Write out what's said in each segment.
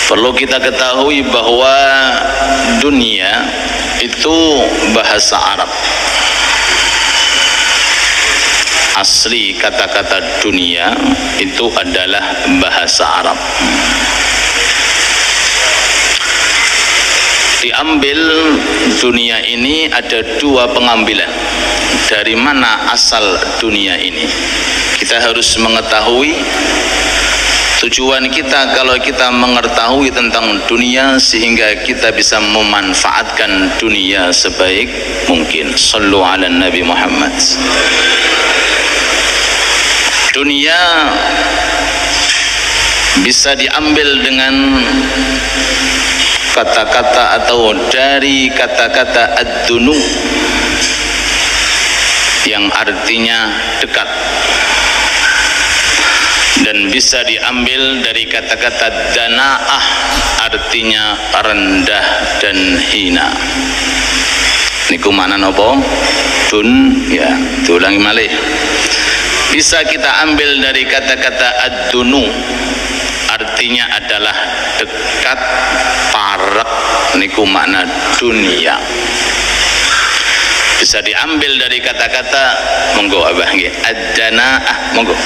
Perlu kita ketahui bahwa dunia itu bahasa Arab. Asli kata-kata dunia itu adalah bahasa Arab. Diambil dunia ini ada dua pengambilan. Dari mana asal dunia ini? Kita harus mengetahui tujuan kita kalau kita mengetahui tentang dunia sehingga kita bisa memanfaatkan dunia sebaik mungkin. Sallu ala Nabi Muhammad. Dunia bisa diambil dengan kata-kata atau dari kata-kata ad-dunu yang artinya dekat, dan bisa diambil dari kata-kata dana'ah artinya rendah dan hina. Niku mana nopo? Dun, ya, diulangi malih. Bisa kita ambil dari kata-kata ad-dunu artinya adalah dekat, parek, niku makna dunia. Bisa diambil dari kata-kata monggo abah nggih ad-dana'ah monggo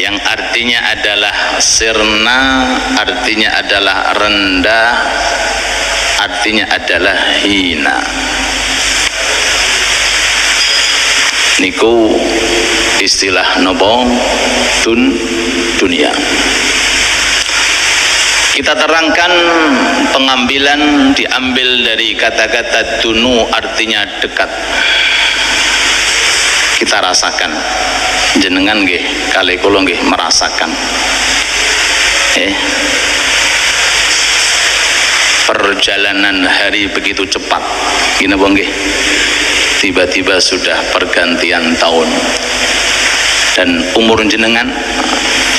yang artinya adalah sirna, artinya adalah rendah, artinya adalah hina. Niku istilah nopo? Dunia. Kita terangkan pengambilan diambil dari kata-kata dunu artinya dekat. Kita rasakan, jenengan nggih kali kula nggih merasakan. Perjalanan hari begitu cepat. Gini bang nggih. Tiba-tiba sudah pergantian tahun. Dan umur jenengan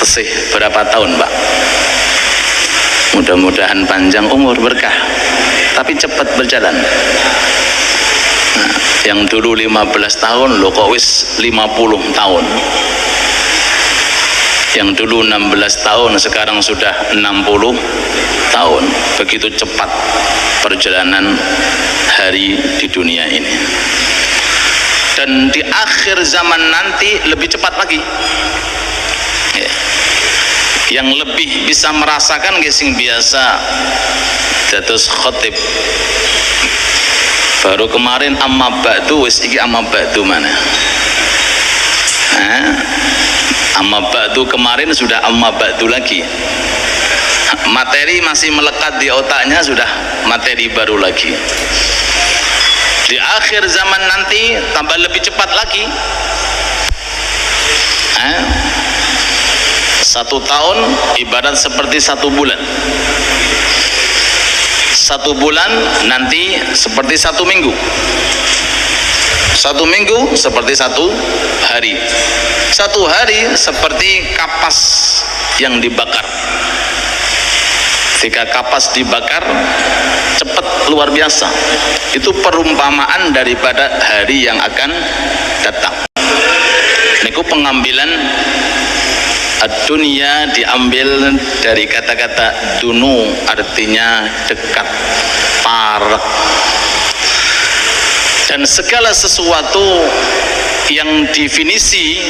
tesih berapa tahun, Pak? Mudah-mudahan panjang umur, berkah, tapi cepat berjalan. Nah, yang dulu 15 tahun lo kok wis 50 tahun, yang dulu 16 tahun sekarang sudah 60 tahun. Begitu cepat perjalanan hari di dunia ini. Dan di akhir zaman nanti lebih cepat lagi. Yang lebih bisa merasakan sing biasa dados khotib baru kemarin amma ba'du, wis iki amma ba'du mana? Amma ba'du kemarin sudah amma ba'du lagi. Materi masih melekat di otaknya, sudah materi baru lagi. Di akhir zaman nanti tambah lebih cepat lagi. Satu tahun ibarat seperti satu bulan. Satu bulan nanti seperti satu minggu. Satu minggu seperti satu hari. Satu hari seperti kapas yang dibakar. Ketika kapas dibakar cepat luar biasa. Itu perumpamaan daripada hari yang akan datang. Niku pengambilan dunia diambil dari kata-kata dunu artinya dekat, parek. Dan segala sesuatu yang definisi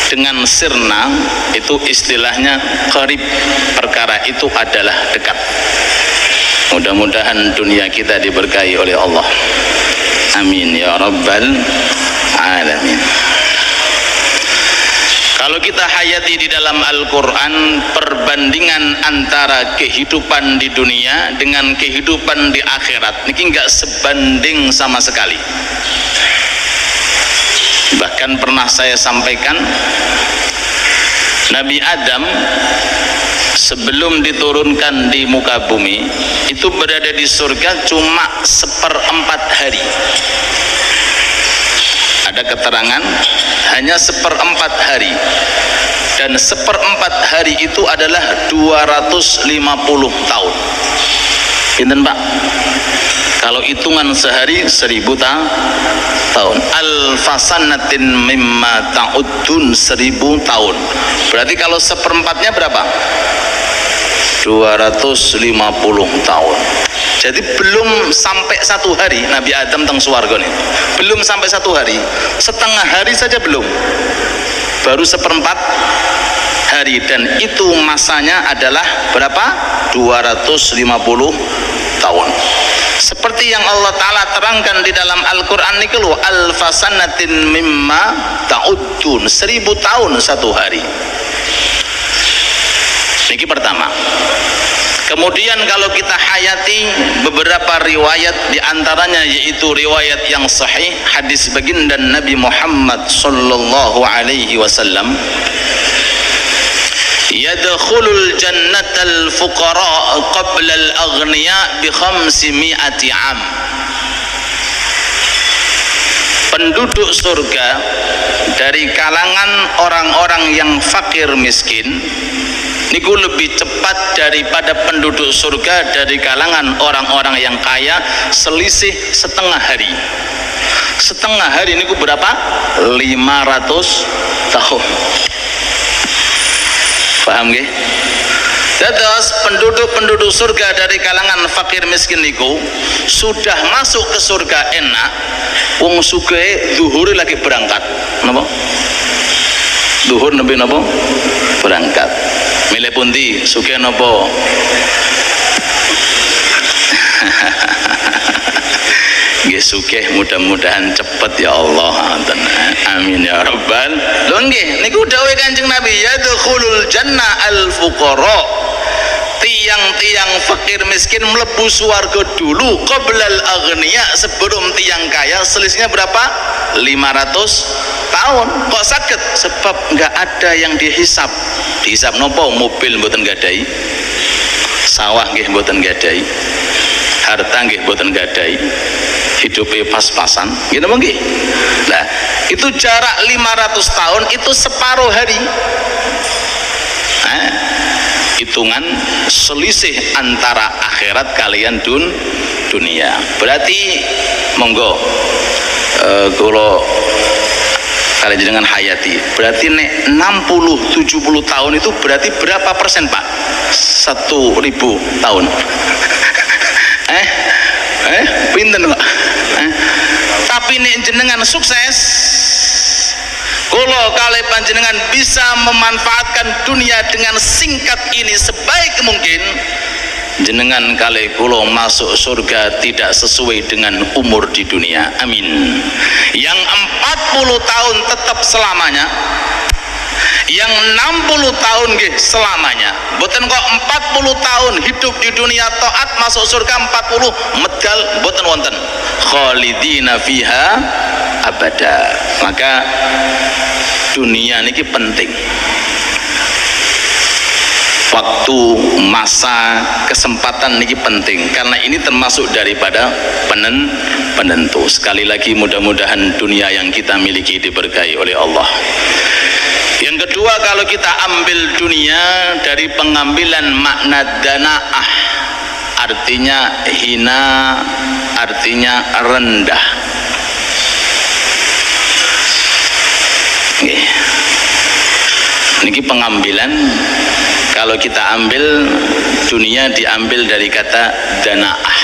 dengan sirna itu istilahnya qarib, perkara itu adalah dekat. Mudah-mudahan dunia kita diberkahi oleh Allah. Amin ya rabbal alamin. Kalau kita hayati di dalam Al-Quran perbandingan antara kehidupan di dunia dengan kehidupan di akhirat, ini enggak sebanding sama sekali. Bahkan pernah saya sampaikan, Nabi Adam sebelum diturunkan di muka bumi itu berada di surga cuma 1/4 hari. Ada keterangan hanya 1/4 hari, dan 1/4 hari itu adalah 250 tahun. Pinten Pak? Kalau hitungan sehari 1000 tahun. Alfasanatin mimma ta'udun, 1000 tahun. Berarti kalau 1/4-nya berapa? 250 tahun. Jadi belum sampai 1 hari Nabi Adam teng swarga nih. Belum sampai 1 hari. Setengah hari saja belum. Baru 1/4 hari, dan itu masanya adalah berapa? 250 tahun. Seperti yang Allah Ta'ala terangkan di dalam Al-Quran ini, alfasanatin mimma ta'udun, 1000 tahun 1 hari. Ini pertama. Kemudian kalau kita hayati beberapa riwayat, diantaranya yaitu riwayat yang sahih, hadis baginda Nabi Muhammad sallallahu alaihi wasallam, yadkhulul jannatal fuqara qabla al-aghniya bi 500 am. Penduduk surga dari kalangan orang-orang yang fakir miskin niku lebih cepat daripada penduduk surga dari kalangan orang-orang yang kaya, selisih setengah hari. Setengah hari niku berapa? 500 tahun. Paham nggih? Dados penduduk surga dari kalangan fakir miskin niku sudah masuk ke surga enak, wong sugih zuhur lagi berangkat. Napa? Zuhur nembe napa? Berangkat. Milih pundi? Sugih napa? Nggih sugih, mudah-mudahan cepet ya Allah. Amin ya rabbal. Lho nggih, niku dawuh Kanjeng Nabi, yadkhulul jannah al-fuqara. Tiang-tiang fakir miskin mlebu swarga dulu qoblal aghniya, sebelum tiang kaya. Selisihnya berapa? 500 tahun. Kok sakit? Sebab enggak ada yang dihisap. Dihisap nopo? Mobil mboten gadai, sawah nggih mboten gadai, harta nggih mboten gadai, hidupnya pas-pasan gitu nggih. Nah, itu jarak 500 tahun itu separuh hari. Hitungan selisih antara akhirat kalian dunia. Berarti monggo kalau kalian dengan hayati, berarti nek 60-70 tahun itu berarti berapa persen Pak? 1000 tahun. Pinten Pak? Tapi nek jenengan sukses, kalau kalian panjenengan bisa memanfaatkan dunia dengan singkat ini sebaik mungkin, jenengan kali kulo masuk surga tidak sesuai dengan umur di dunia. Amin. Yang 40 tahun tetap selamanya, yang 60 tahun nggih selamanya. Boten kok 40 tahun hidup di dunia taat masuk surga 40 medal boten wonten. Khalidina fiha abada. Maka dunia niki penting. Waktu, masa, kesempatan niki penting, karena ini termasuk daripada penentu. Sekali lagi mudah-mudahan dunia yang kita miliki diberkahi oleh Allah. Yang kedua, kalau kita ambil dunia dari pengambilan makna danaah, artinya hina, artinya rendah. Niki pengambilan, kalau kita ambil dunia diambil dari kata danaah,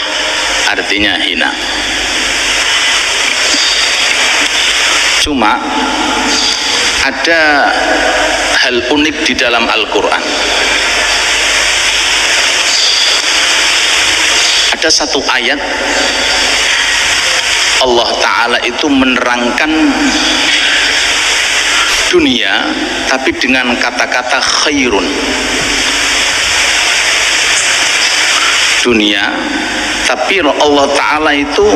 artinya hina. Cuma ada hal unik di dalam Al-Quran. Ada satu ayat Allah Ta'ala itu menerangkan dunia tapi dengan kata-kata khairun. Dunia tapi Allah Ta'ala itu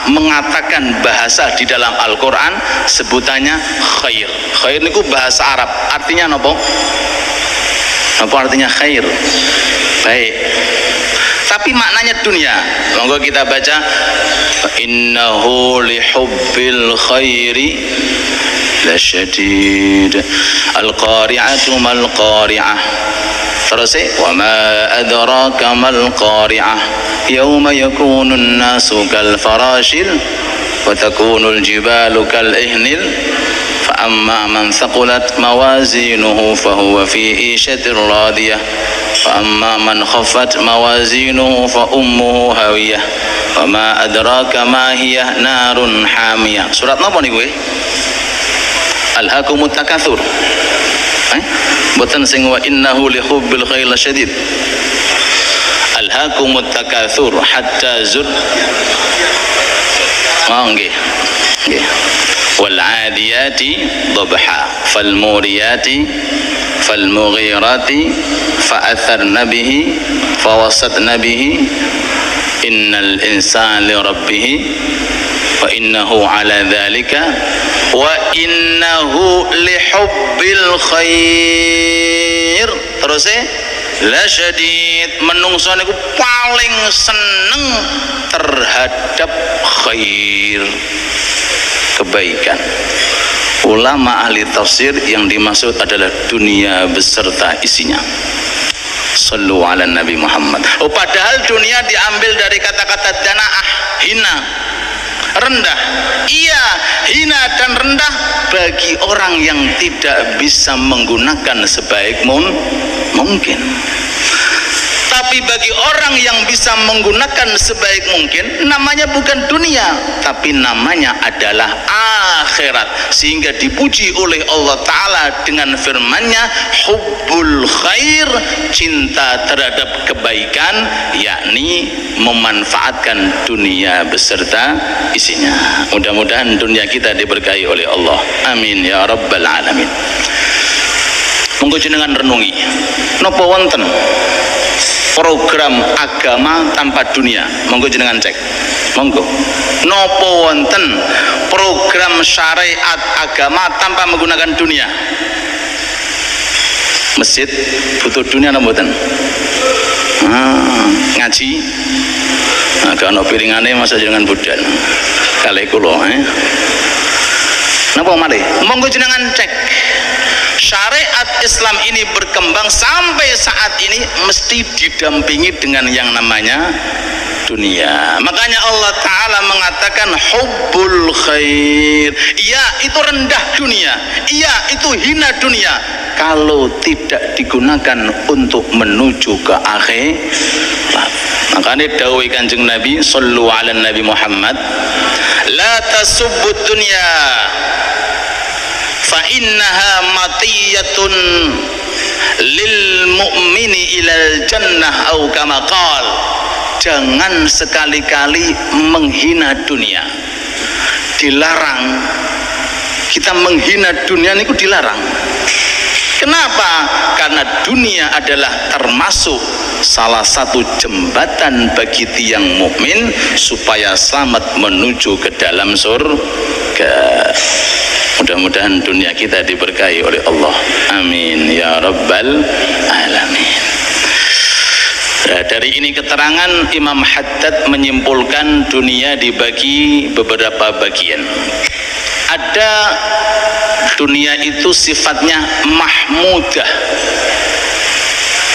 mengatakan bahasa di dalam Al-Quran sebutannya khair. Khair itu bahasa Arab, artinya apa? Apa artinya khair? Baik, tapi maknanya dunia. Monggo kita baca, innahu lihubbil khairi lasyadid, al-qari'atu mal qari'ah. Terus wa ma adraka mal qari'ah, yauma yakunun nasu kal farashil wa takunul jibalu kal ihnil فأما من ثقلت موازينه فهو في عيشة راضية وأما من خفت موازينه فأمه هاوية وما أدراك ما هي نار حامية. Surat apa nih gue? Alhaakumut takatsur. Mboten sing wa innahu li hubbil khair lasyadid. Alhaakumut takatsur hatta zud. Oh nggih. Nggih. Wal 'adiyati dhabha fal muriyati fal mughirati fa atharna bihi fa wasatna bihi innal insana li rabbih wa innahu ala dzalika wa innahu li hubbil khair. Terus la syadid, menungso niku paling seneng terhadap khair, kebaikan. Ulama ahli tafsir yang dimaksud adalah dunia beserta isinya. Sallu ala Nabi Muhammad. Oh, padahal dunia diambil dari kata-kata danaah, hina, rendah. Iya, hina dan rendah bagi orang yang tidak bisa menggunakan sebaik mungkin. Tapi bagi orang yang bisa menggunakan sebaik mungkin, namanya bukan dunia, tapi namanya adalah akhirat. Sehingga dipuji oleh Allah Ta'ala dengan firman-Nya, hubbul khair, cinta terhadap kebaikan, yakni memanfaatkan dunia beserta isinya. Mudah-mudahan dunia kita diberkahi oleh Allah. Amin ya rabbal alamin. Monggo jenengan renungi, napa wonten program agama tanpa dunia? Monggo jenengan cek. Monggo. Napa wonten program syariat agama tanpa menggunakan dunia? Masjid butuh dunia napa mboten? Ngaji. Agak ana piringane masa jenengan budal. Kalih kula Napa malih? Monggo jenengan cek. Syariat Islam ini berkembang sampai saat ini mesti didampingi dengan yang namanya dunia. Makanya Allah Ta'ala mengatakan hubbul khair. Iya, itu rendah dunia. Iya, itu hina dunia kalau tidak digunakan untuk menuju ke akhirat. Makanya dawuh Kanjeng Nabi sallu ala Nabi Muhammad, la tasubbud dunya fa innaha matiyatun lil mu'mini ilal jannah au kama qal. Jangan sekali-kali menghina dunia. Dilarang. Kita menghina dunia niku dilarang. Kenapa? Karena dunia adalah termasuk salah satu jembatan bagi tiang mukmin supaya selamat menuju ke dalam surga. Mudah-mudahan dunia kita diberkahi oleh Allah. Amin ya rabbal alamin. Nah, dari ini keterangan Imam Haddad menyimpulkan dunia dibagi beberapa bagian. Ada dunia itu sifatnya mahmudah,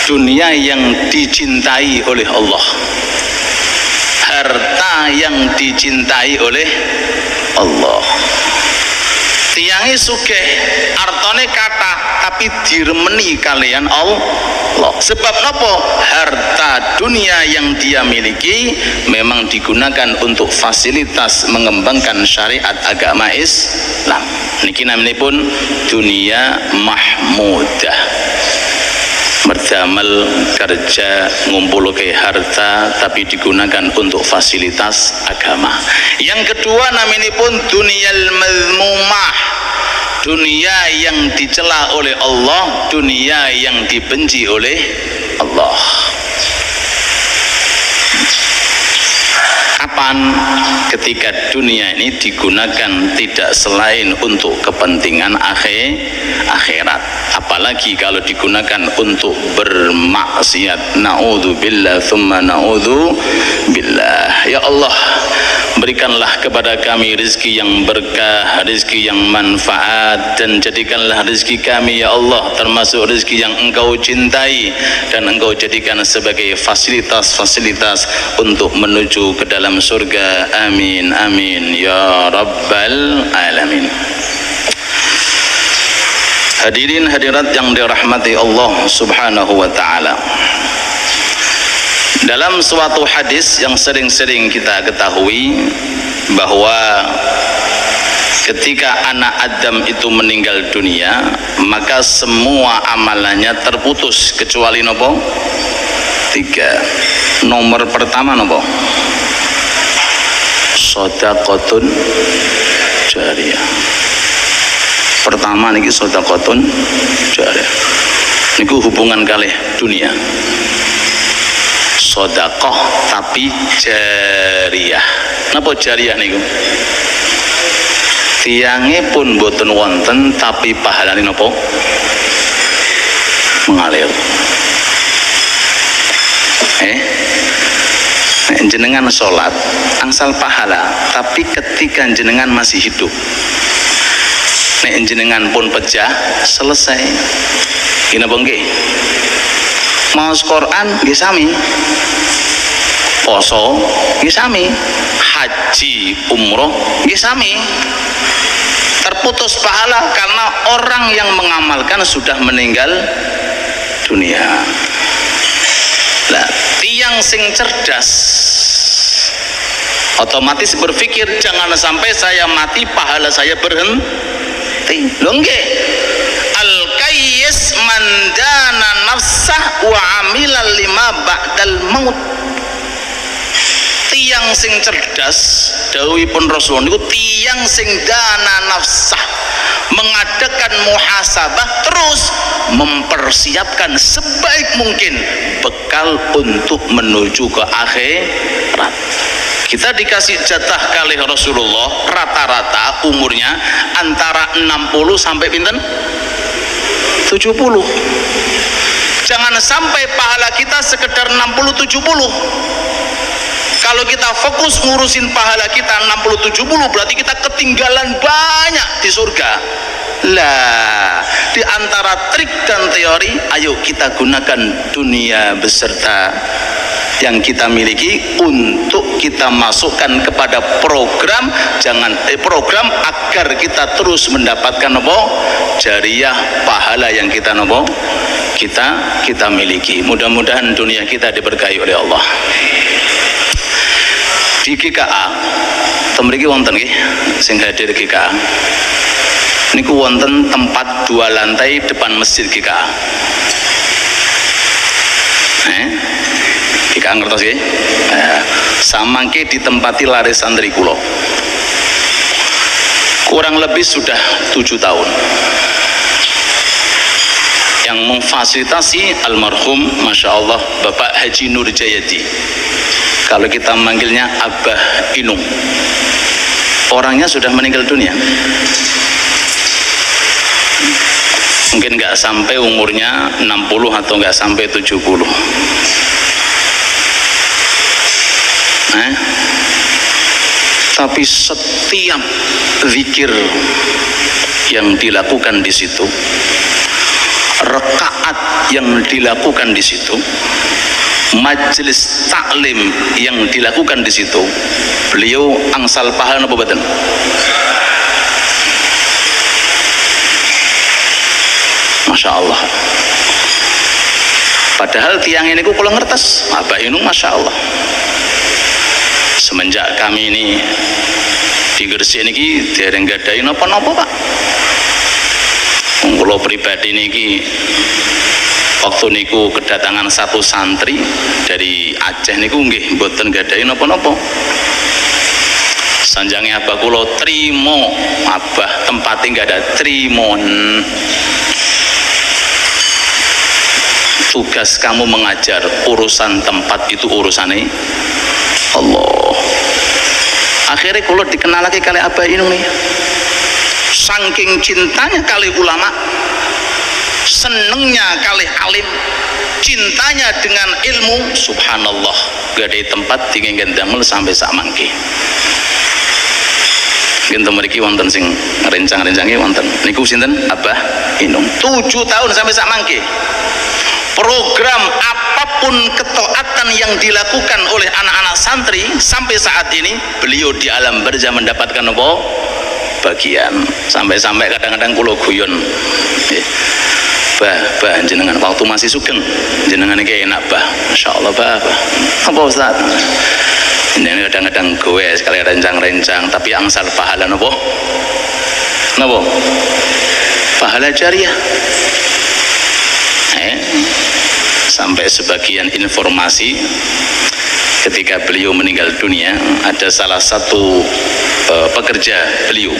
dunia yang dicintai oleh Allah, harta yang dicintai oleh Allah. Tiangi sugih artone kata tapi diremeni kalian Allah. Sebab apa? Harta dunia yang dia miliki memang digunakan untuk fasilitas mengembangkan syariat agama Islam. Niki naminipun dunia mahmudah. Berdamel kerja ngumpulke harta tapi digunakan untuk fasilitas agama. Yang kedua naminipun dunyal mazmumah, dunia yang dicela oleh Allah, dunia yang dibenci oleh Allah. Kapan? Ketika dunia ini digunakan tidak selain untuk kepentingan akhirat, apalagi kalau digunakan untuk bermaksiat. Na'udzubillah tsumma na'udzubillah. Ya Allah, berikanlah kepada kami rezeki yang berkah, rezeki yang manfaat, dan jadikanlah rezeki kami ya Allah termasuk rezeki yang Engkau cintai dan Engkau jadikan sebagai fasilitas-fasilitas untuk menuju ke dalam surga. Amin amin ya rabbal alamin. Hadirin hadirat yang dirahmati Allah Subhanahu wa taala. Dalam suatu hadis yang sering-sering kita ketahui bahwa ketika anak Adam itu meninggal dunia, maka semua amalannya terputus kecuali nopo? 3. Nomor pertama nopo? Shadaqatun jariyah. Pertama niki shadaqatun jariyah. Niku hubungan kalih dunia. Sedekah tapi jariyah. Napa jariyah niku? Tiange pun boten wonten tapi pahalane napa? Mengalir. Jenengan sholat angsal pahala, tapi ketika jenengan masih hidup, nek jenengan pun pecah selesai. Gini apa nggih? Maos Quran nggih sami, poso nggih sami, haji umroh nggih sami, terputus pahala karena orang yang mengamalkan sudah meninggal dunia. Lah, tiang sing cerdas otomatis berpikir jangan sampai saya mati pahala saya berhenti. Lho nggih, al kayyis man dana nafsah wa amila lima ba'dal maut. Tiang sing cerdas dawuhipun Rasul niku tiang sing dana nafsah, mengadakan muhasabah terus mempersiapkan sebaik mungkin bekal untuk menuju ke akhirat. Kita dikasih jatah kali Rasulullah rata-rata umurnya antara 60 sampai pinten? 70. Jangan sampai pahala kita sekedar 60-70. Kalau kita fokus ngurusin pahala kita 60-70 berarti kita ketinggalan banyak di surga. Lah, di antara trik dan teori, ayo kita gunakan dunia beserta yang kita miliki untuk kita masukkan kepada program program agar kita terus mendapatkan apa? Jariyah, pahala yang kita apa? Kita miliki. Mudah-mudahan dunia kita diberkahi oleh Allah. Di GKA temriki wonten nggih sing hadir GKA niku wonten tempat 2 lantai depan masjid GKA. GKA ngertos nggih? Samangke ditempati lare santri kula. Kurang lebih sudah 7 tahun. Yang memfasilitasi almarhum Masya Allah Bapak Haji Nur Jayadi, kalau kita manggilnya Abah Inung. Orangnya sudah meninggal dunia, mungkin nggak sampai umurnya 60 atau nggak sampai 70. Tapi setiap zikir yang dilakukan di situ, rakaat yang dilakukan di situ, majelis taklim yang dilakukan di situ, beliau angsal pahala napa boten? Masya Allah. Padahal tiang ini ku kula ngertes Abah Inung Masya Allah. Semenjak kami ini di Gresik niki dereng gadahi napa-napa Pak. Kula pribadi niki waktu niku kedatangan satu santri dari Aceh niku nggih mboten gadahi napa-napa. Sanjange abah kula trimo, abah tempate nggak ada trimo. Tugas kamu mengajar, urusan tempat itu urusannya Allah. Akhirnya kula dikenal lagi kali abah Inung nih. Saking cintanya kali ulama, senengnya kali alim, cintanya dengan ilmu, subhanallah, gak ada tempat tinggal damel sampai sak mangke. Ginten mriki wonten sing rencang-rencange wonten niku sinten Abah Inung 7 tahun sampai sak mangke. Program apapun ketaatan yang dilakukan oleh anak-anak santri sampai saat ini beliau di alam barzah mendapatkan apa? sebagian, sampai kadang-kadang kula guyon bah jenengan waktu masih sugeng jenengan iki enak bah, masyaallah bah apa Ustaz ini kadang-kadang gue sekali rencang-rencang tapi angsal pahala nopo pahala jariah. Sampai sebagian informasi ketika beliau meninggal dunia, ada salah satu pekerja beliau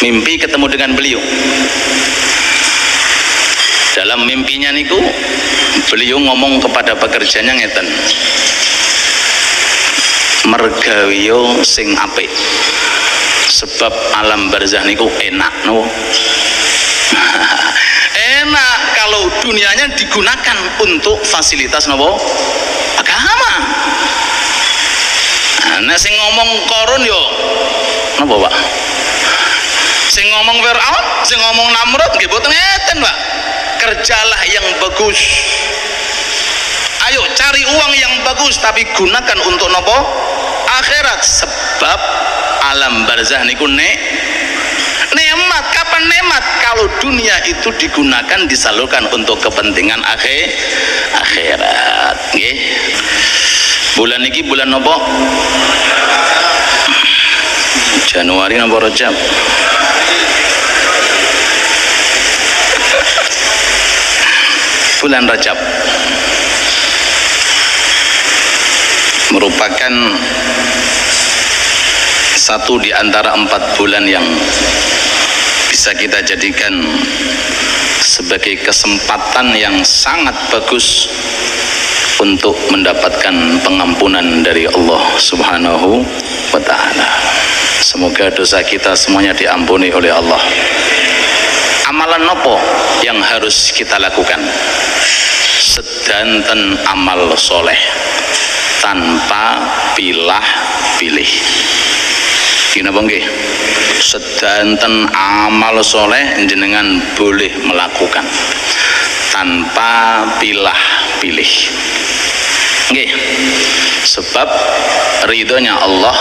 mimpi ketemu dengan beliau. Dalam mimpinya niku beliau ngomong kepada pekerjanya ngeten, mergawiyo sing apik sebab alam barzah niku enak no. Enak kalau dunianya digunakan untuk fasilitas nopo agama. Nah sing ngomong Korun yo nopo Pak, sing ngomong Fir'aun, sing ngomong Namrud nggih boten ngeten Pak. Kerjalah yang bagus, ayo cari uang yang bagus tapi gunakan untuk nopo akhirat, sebab alam barzah niku nikmat. Kapan nikmat? Kalau dunia itu digunakan disalurkan untuk kepentingan akhirat. Nggih. Bulan niki bulan nopo? Januari nopo Rajab? Bulan Rajab merupakan satu di antara 4 bulan yang bisa kita jadikan sebagai kesempatan yang sangat bagus untuk mendapatkan pengampunan dari Allah Subhanahu wa ta'ala. Semoga dosa kita semuanya diampuni oleh Allah. Amalan nopo yang harus kita lakukan? Sedanten amal soleh tanpa pilih-pilih. Gimana bang? Sedanten amal soleh jenengan boleh melakukan tanpa pilih-pilih. Nggih. Sebab ridhonya Allah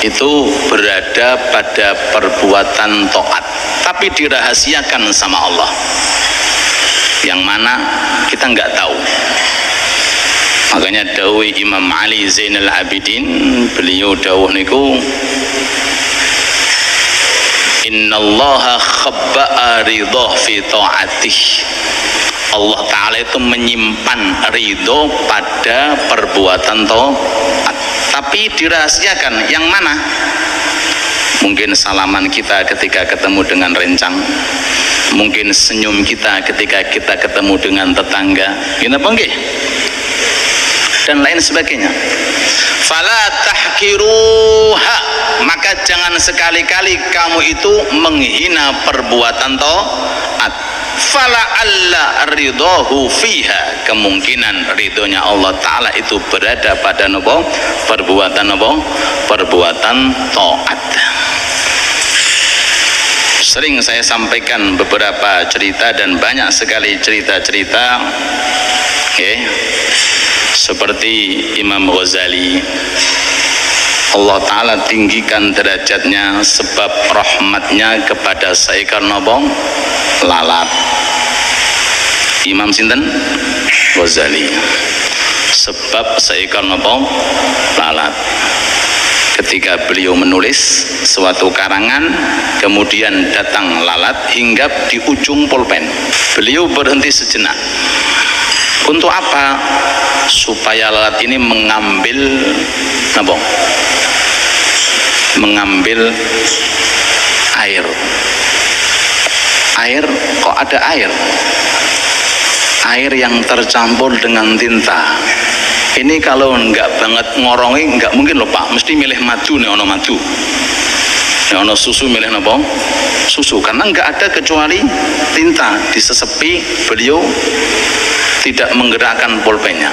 itu berada pada perbuatan taat, tapi dirahasiakan sama Allah, yang mana kita nggak tahu. Makanya dawuh Imam Ali Zainal Abidin, beliau dawuh niku, innallaha khabba'a ridha fi ta'atih. Allah Ta'ala itu menyimpan ridho pada perbuatan taat, tapi dirahasiakan. Yang mana? Mungkin salaman kita ketika ketemu dengan rencang, mungkin senyum kita ketika kita ketemu dengan tetangga, kenapa nggih? Dan lain sebagainya. Fala tahkiruha, maka jangan sekali-kali kamu itu menghina perbuatan taat. Fala alla ridhahu fiha, kemungkinan ridhonya Allah Ta'ala itu berada pada nopo perbuatan nopo perbuatan taat. Sering saya sampaikan beberapa cerita dan banyak sekali cerita-cerita seperti Imam Ghazali, Allah Ta'ala tinggikan derajatnya sebab rahmatnya kepada seekor nopo lalat. Imam sinten? Ghazali. Sebab seekor nopo lalat. Ketika beliau menulis suatu karangan, kemudian datang lalat hinggap di ujung pulpen. Beliau berhenti sejenak. Untuk apa? Supaya lalat ini mengambil nopo? Mengambil air. Air, kok ada air? Air yang tercampur dengan tinta. Ini kalau enggak banget ngorongi, enggak mungkin loh Pak, mesti milih madu nih, ono madu. Nih ono susu, milih apa? Susu, karena enggak ada kecuali tinta. Disesepi, beliau tidak menggerakkan pulpennya.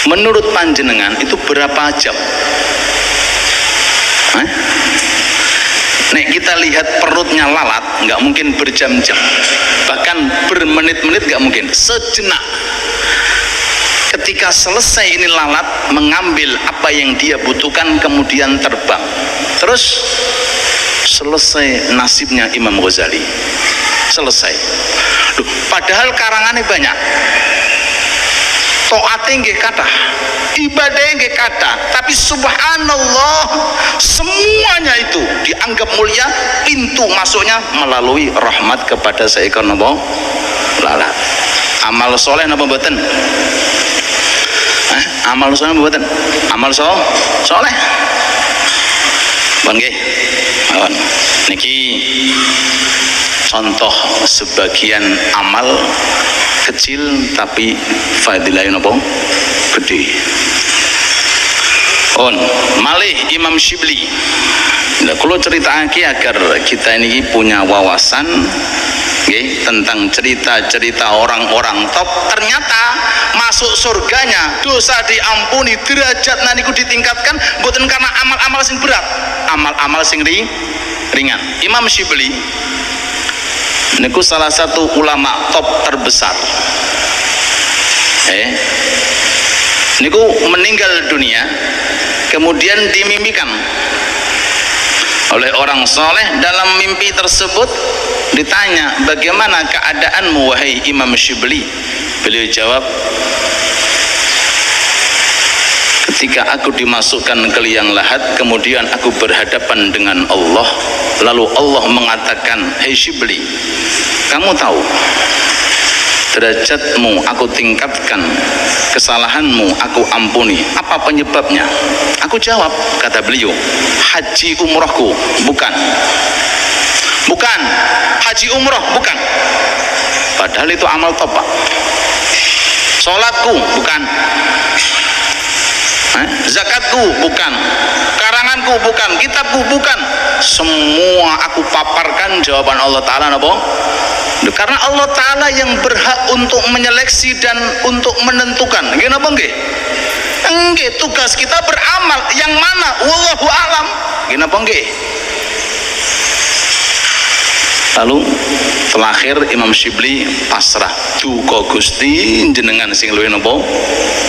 Menurut panjenengan itu berapa jam? Nek kita lihat perutnya lalat, nggak mungkin berjam-jam, bahkan bermenit-menit nggak mungkin, sejenak. ketika selesai ini lalat mengambil apa yang dia butuhkan kemudian terbang. Terus selesai nasibnya Imam Ghazali. Selesai. Duh, padahal karangannya banyak. To'ate nggih kathah, ibadahnya nggih kathah, tapi subhanallah semuanya itu dianggap mulia, pintu masuknya melalui rahmat kepada seekor napa? Lalat. Amal soleh napa mboten? Amal soleh napa mboten? Amal soleh. Pun nggih. Mawon. Niki contoh sebagian amal kecil tapi fadilahnya napa? Gede. Malih Imam Syibli. Nah, kalau ceritake agar kita ini punya wawasan tentang cerita-cerita orang-orang top, ternyata masuk surganya, dosa diampuni, derajat niku ditingkatkan bukan karena amal-amal sing berat, amal-amal sing ringan. Imam Syibli niku salah satu ulama top terbesar. Niku meninggal dunia, kemudian dimimpikan oleh orang soleh. Dalam mimpi tersebut ditanya, bagaimana keadaanmu wahai Imam Syibli? Beliau jawab, ketika aku dimasukkan ke liang lahat, kemudian aku berhadapan dengan Allah, lalu Allah mengatakan, hei Syibli, kamu tahu derajatmu aku tingkatkan, kesalahanmu aku ampuni, apa penyebabnya? Aku jawab, kata beliau, haji umrohku. Bukan, haji umroh bukan, padahal itu amal top, Pak. Sholatku bukan, zakatku bukan, karanganku bukan, kitabku bukan, semua aku paparkan. Jawaban Allah Ta'ala apa? Karena Allah Ta'ala yang berhak untuk menyeleksi dan untuk menentukan. Gimana nggih? Nggih, tugas kita beramal yang mana? Wallahu a'lam. Gimana nggih? Lalu terakhir Imam Syibli pasrah, duka Gusti jenengan sing luwih napa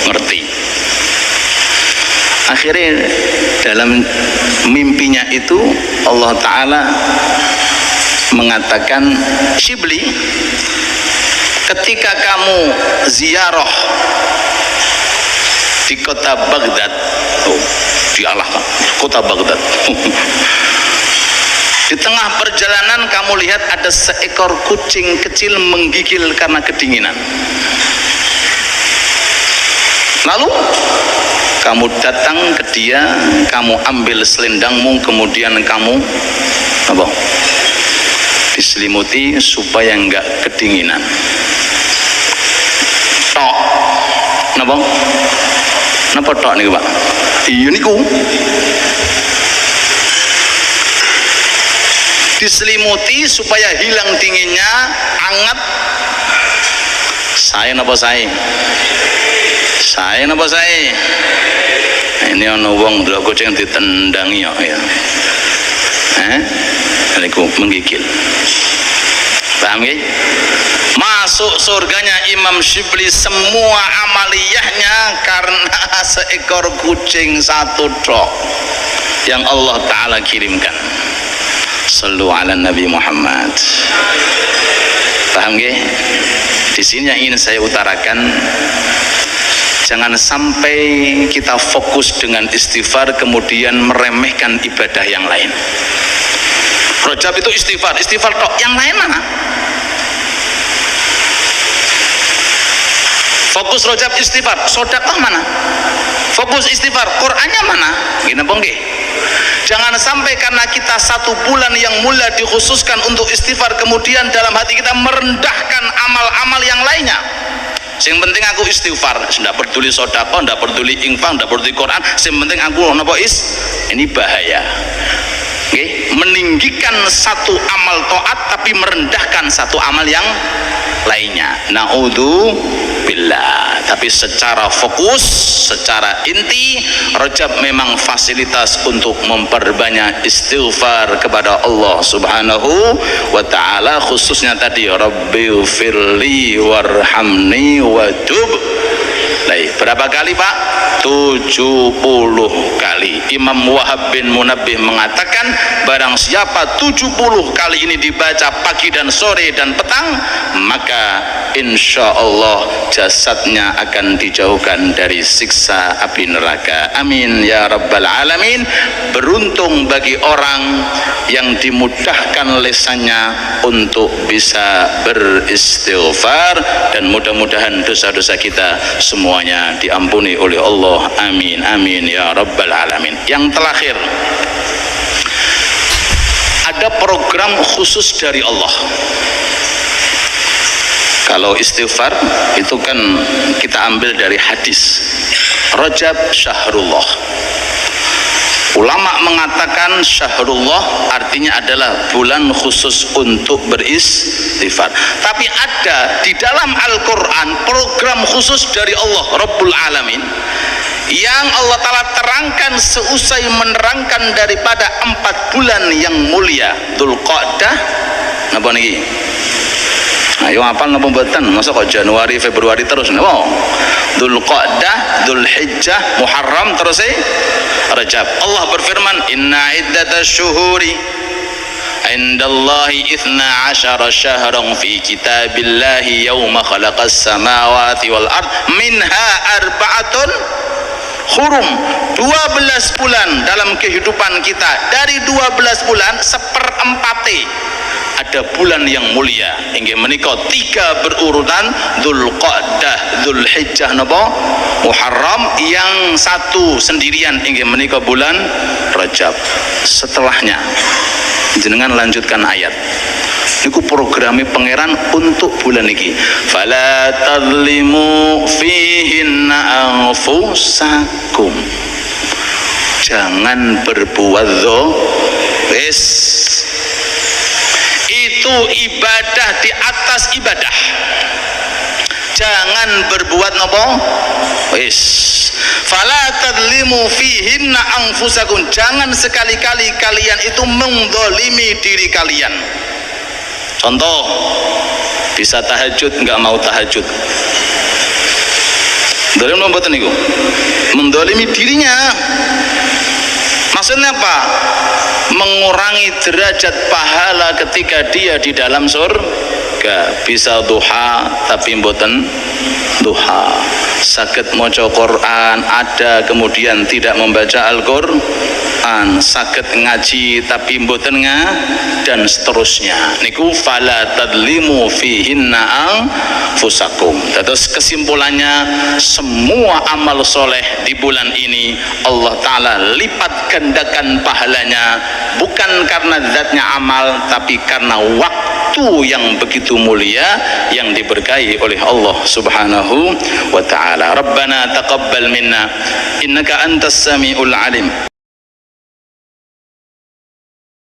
ngerti. Akhirnya dalam mimpinya itu Allah Ta'ala mengatakan, Syibli, ketika kamu ziarah di kota Baghdad, kota Baghdad, di tengah perjalanan kamu lihat ada seekor kucing kecil menggigil karena kedinginan. Lalu kamu datang ke dia, kamu ambil selendangmu, kemudian kamu apa? Diselimuti supaya enggak kedinginan. Tok. Napa? Napa tok niku, Pak? Iya niku. Diselimuti supaya hilang dinginnya, anget. Saya napa saya? Saya napa saya? Ini ana wong ndelok kucing ditendangi ya. Niku menggigil. Paham nggih? Masuk surganya Imam Syibli semua amaliyahnya karena seekor kucing satu tok yang Allah Ta'ala kirimkan. Sallu ala Nabi Muhammad. Paham nggih? Di sini yang ingin saya utarakan, jangan sampai kita fokus dengan istighfar kemudian meremehkan ibadah yang lain. Rajab itu istighfar tok, yang lain mana? Fokus Rajab istighfar, sedekah mana? Fokus istighfar, Qur'annya mana? Gini nggih. Jangan sampai karena kita 1 bulan yang mulia dikhususkan untuk istighfar, kemudian dalam hati kita merendahkan amal-amal yang lainnya. Yang penting aku istighfar, tidak peduli sedekah, tidak peduli infak, tidak peduli Quran, yang penting aku napa ini bahaya. Meninggikan satu amal taat tapi merendahkan satu amal yang lainnya. Naudzubillah. Tapi secara fokus, secara inti, Rajab memang fasilitas untuk memperbanyak istighfar kepada Allah Subhanahu wa Ta'ala, khususnya tadi Rabbighfirli warhamni wa tub Berapa kali Pak? 70 kali. Imam Wahab bin Munabbih mengatakan barang siapa 70 kali ini dibaca pagi dan sore dan petang, maka insya Allah jasadnya akan dijauhkan dari siksa api neraka. Amin ya rabbal alamin. Beruntung bagi orang yang dimudahkan lisannya untuk bisa beristighfar, dan mudah-mudahan dosa-dosa kita semuanya diampuni oleh Allah. Amin amin ya rabbal alamin. Yang terakhir, ada program khusus dari Allah. Kalau istighfar itu kan kita ambil dari hadis, Rajab syahrullah. Ulama mengatakan syahrullah artinya adalah bulan khusus untuk beristighfar. Tapi ada di dalam Al-Quran program khusus dari Allah Rabbul Alamin yang Allah Ta'ala terangkan seusai menerangkan daripada 4 bulan yang mulia. Dzulqa'dah napa niki? Ayo apal napa mboten? Masa kok Januari Februari terus napa? Dzulqa'dah, Dzulhijjah, Muharram terus Rajab. Allah berfirman, inna iddatash syuhuri indallahi 12 syahran fi kitabillahi yawma khalaqas samawati wal ard minha arba'atun hurum. 12 bulan dalam kehidupan kita, dari 12 bulan seperempate ada bulan yang mulia inggih menika 3 berurutan, Dzulqa'dah, Dzulhijjah napa Muharram, yang 1 sendirian inggih menika bulan Rajab. Setelahnya jenengan lanjutkan ayat niku programe pangeran untuk bulan iki, fala tadlimu fihinna anfusakum, jangan berbuat wis. Itu ibadah di atas ibadah, jangan berbuat nopo wis. Fala tadlimu fihinna anfusakum, jangan sekali-kali kalian itu mendolimi diri kalian. Contoh, bisa tahajud nggak mau tahajud, dolim mboten niku, mendolimi dirinya. Maksudnya apa? Mengurangi derajat pahala ketika dia di dalam surga. Bisa duha tapi mboten duha, sakit maca Quran ada kemudian tidak membaca Al-Quran, sakit ngaji tapi mboten dan seterusnya. Niku fala tadlimu fihinna anfusakum. Terus kesimpulannya, semua amal soleh di bulan ini Allah Ta'ala lipat gandakan pahalanya, bukan karena zatnya amal tapi karena waktu yang begitu mulia yang diberkahi oleh Allah Subhanahu wa Ta'ala. Rabbana taqabbal minna innaka antas samiul alim.